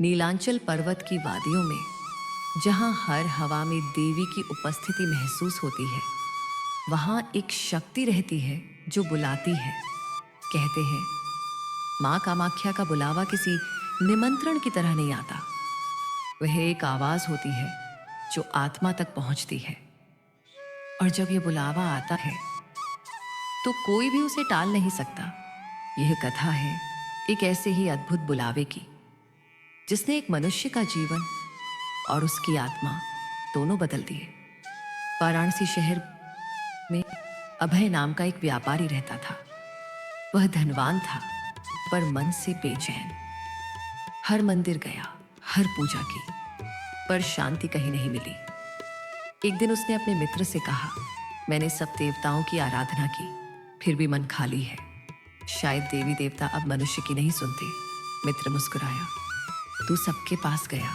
नीलांचल पर्वत की वादियों में, जहां हर हवा में देवी की उपस्थिति महसूस होती है, वहां एक शक्ति रहती है जो बुलाती है। कहते हैं माँ कामाख्या का बुलावा किसी निमंत्रण की तरह नहीं आता। वह एक आवाज होती है जो आत्मा तक पहुंचती है, और जब यह बुलावा आता है तो कोई भी उसे टाल नहीं सकता। यह कथा है एक ऐसे ही अद्भुत बुलावे की, जिसने एक मनुष्य का जीवन और उसकी आत्मा दोनों बदल दिए। वाराणसी शहर में अभय नाम का एक व्यापारी रहता था। वह धनवान था पर मन से बेचैन। हर मंदिर गया, हर पूजा की, पर शांति कहीं नहीं मिली। एक दिन उसने अपने मित्र से कहा, मैंने सब देवताओं की आराधना की, फिर भी मन खाली है। शायद देवी देवता अब मनुष्य की नहीं सुनते। मित्र मुस्कुराया, तू सबके पास गया,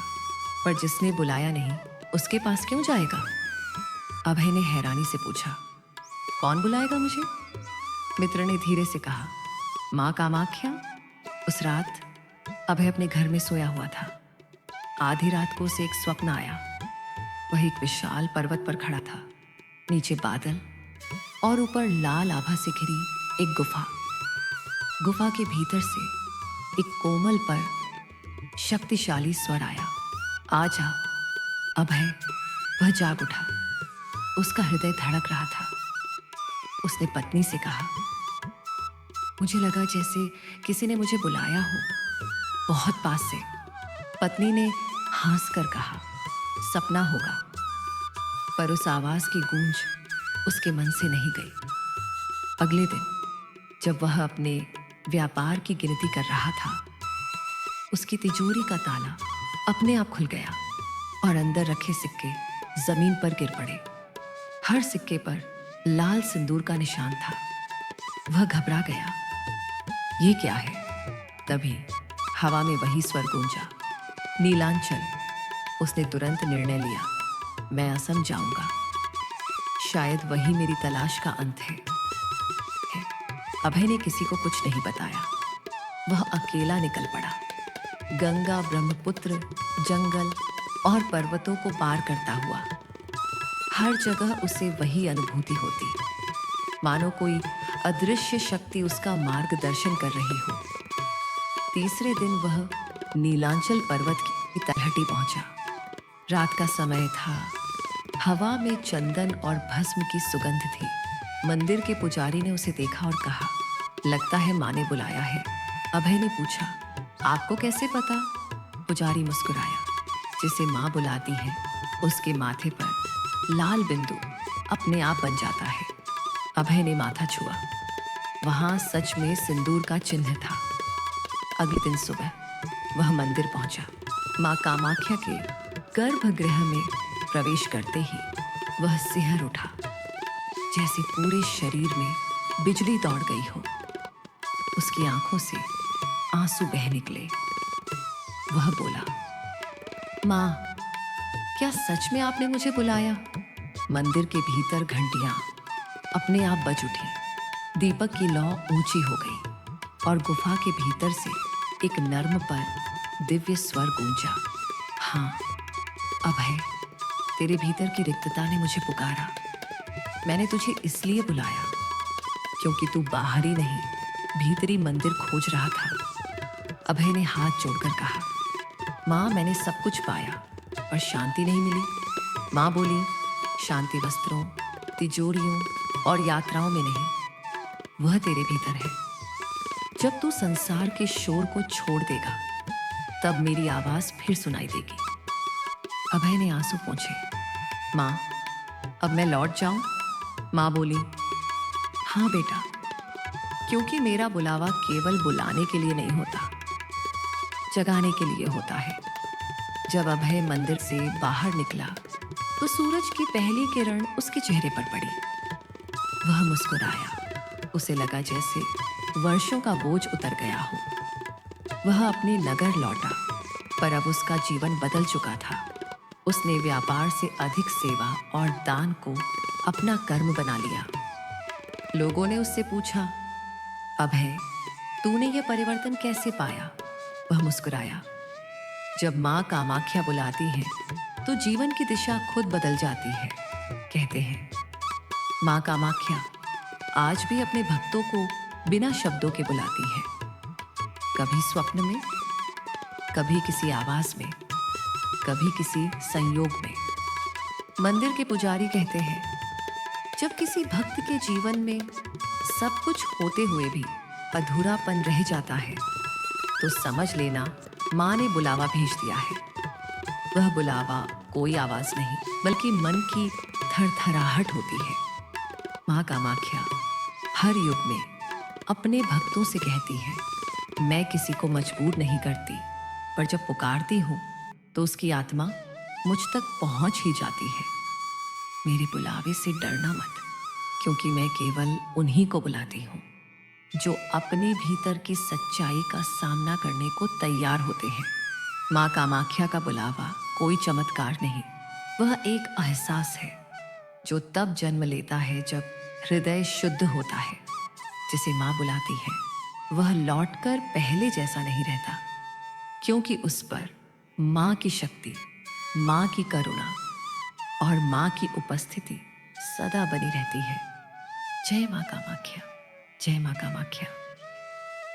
पर जिसने बुलाया नहीं उसके पास क्यों जाएगा? अभय ने हैरानी से पूछा, कौन बुलाएगा मुझे? मित्र ने धीरे से कहा, माँ कामाख्या। उस रात अभय अपने घर में सोया हुआ था। आधी रात को उसे एक स्वप्न आया। वह एक विशाल पर्वत पर खड़ा था, नीचे बादल और ऊपर लाल आभा से घिरी एक गुफा। गुफा के भीतर से एक कोमल पर शक्तिशाली स्वर आया, आजा अभय। वह जाग उठा। उसका हृदय धड़क रहा था। उसने पत्नी से कहा, मुझे लगा जैसे किसी ने मुझे बुलाया हो, बहुत पास से। पत्नी ने हंसकर कहा, सपना होगा। पर उस आवाज की गूंज उसके मन से नहीं गई। अगले दिन जब वह अपने व्यापार की गिनती कर रहा था, उसकी तिजोरी का ताला अपने आप खुल गया और अंदर रखे सिक्के जमीन पर गिर पड़े। हर सिक्के पर लाल सिंदूर का निशान था। वह घबरा गया, ये क्या है? तभी हवा में वही स्वर गूंजा, नीलांचल। उसने तुरंत निर्णय लिया, मैं असम जाऊंगा। शायद वही मेरी तलाश का अंत है। अभय ने किसी को कुछ नहीं बताया। वह अकेला निकल पड़ा, गंगा, ब्रह्मपुत्र, जंगल और पर्वतों को पार करता हुआ। हर जगह उसे वही अनुभूति होती, मानो कोई अदृश्य शक्ति उसका मार्गदर्शन कर रही हो। तीसरे दिन वह नीलांचल पर्वत की तलहटी पहुंचा। रात का समय था। हवा में चंदन और भस्म की सुगंध थी। मंदिर के पुजारी ने उसे देखा और कहा, लगता है माँ ने बुलाया है। अभय ने पूछा, आपको कैसे पता? पुजारी मुस्कुराया, जिसे माँ बुलाती है उसके माथे पर लाल बिंदु अपने आप बन जाता है। अभय ने माथा छुआ। वहां सच में सिंदूर का चिन्ह था। अगले दिन सुबह वह मंदिर पहुंचा। माँ कामाख्या के गर्भगृह में प्रवेश करते ही वह सिहर उठा, जैसे पूरे शरीर में बिजली दौड़ गई हो। उसकी आंखों से आंसू बह निकले। वह बोला, माँ, क्या सच में आपने मुझे बुलाया? मंदिर के भीतर घंटियां अपने आप बज उठी। दीपक की लौ ऊंची हो गई और गुफा के भीतर से एक नर्म पर दिव्य स्वर गूंजा, हाँ अभय, तेरे भीतर की रिक्तता ने मुझे पुकारा। मैंने तुझे इसलिए बुलाया क्योंकि तू बाहरी नहीं, भीतरी मंदिर खोज रहा था। अभय ने हाथ जोड़कर कहा, माँ, मैंने सब कुछ पाया पर शांति नहीं मिली। माँ बोली, शांति वस्त्रों, तिजोरियों और यात्राओं में नहीं, वह तेरे भीतर है। जब तू संसार के शोर को छोड़ देगा, तब मेरी आवाज फिर सुनाई देगी। अभय ने आंसू पोंछे, माँ, अब मैं लौट जाऊं? माँ बोली, हाँ बेटा, क्योंकि मेरा बुलावा केवल बुलाने के लिए नहीं होता, जगाने के लिए होता है। जब अभय मंदिर से बाहर निकला तो सूरज की पहली किरण उसके चेहरे पर पड़ी। वह मुस्कुराया। उसे लगा जैसे वर्षों का बोझ उतर गया हो। वह अपने नगर लौटा, पर अब उसका जीवन बदल चुका था। उसने व्यापार से अधिक सेवा और दान को अपना कर्म बना लिया। लोगों ने उससे पूछा, अभय, तूने यह परिवर्तन कैसे पाया? वह मुस्कुराया, जब माँ कामाख्या बुलाती है तो जीवन की दिशा खुद बदल जाती है। कहते हैं माँ कामाख्या आज भी अपने भक्तों को बिना शब्दों के बुलाती है, कभी स्वप्न में, कभी किसी आवाज में, कभी किसी संयोग में। मंदिर के पुजारी कहते हैं जब किसी भक्त के जीवन में सब कुछ होते हुए भी अधूरापन रह जाता है तो समझ लेना माँ ने बुलावा भेज दिया है। वह बुलावा कोई आवाज नहीं बल्कि मन की थरथराहट होती है। माँ कामाख्या हर युग में अपने भक्तों से कहती है मैं किसी को मजबूर नहीं करती, पर जब पुकारती हूँ तो उसकी आत्मा मुझ तक पहुंच ही जाती है। मेरे बुलावे से डरना मत, क्योंकि मैं केवल उन्हीं को बुलाती हूँ जो अपने भीतर की सच्चाई का सामना करने को तैयार होते हैं। माँ कामाख्या का बुलावा कोई चमत्कार नहीं, वह एक एहसास है जो तब जन्म लेता है जब हृदय शुद्ध होता है। जिसे माँ बुलाती है वह लौटकर पहले जैसा नहीं रहता, क्योंकि उस पर माँ की शक्ति, माँ की करुणा और माँ की उपस्थिति सदा बनी रहती है। जय माँ कामाख्या, जय माँ कामाख्या।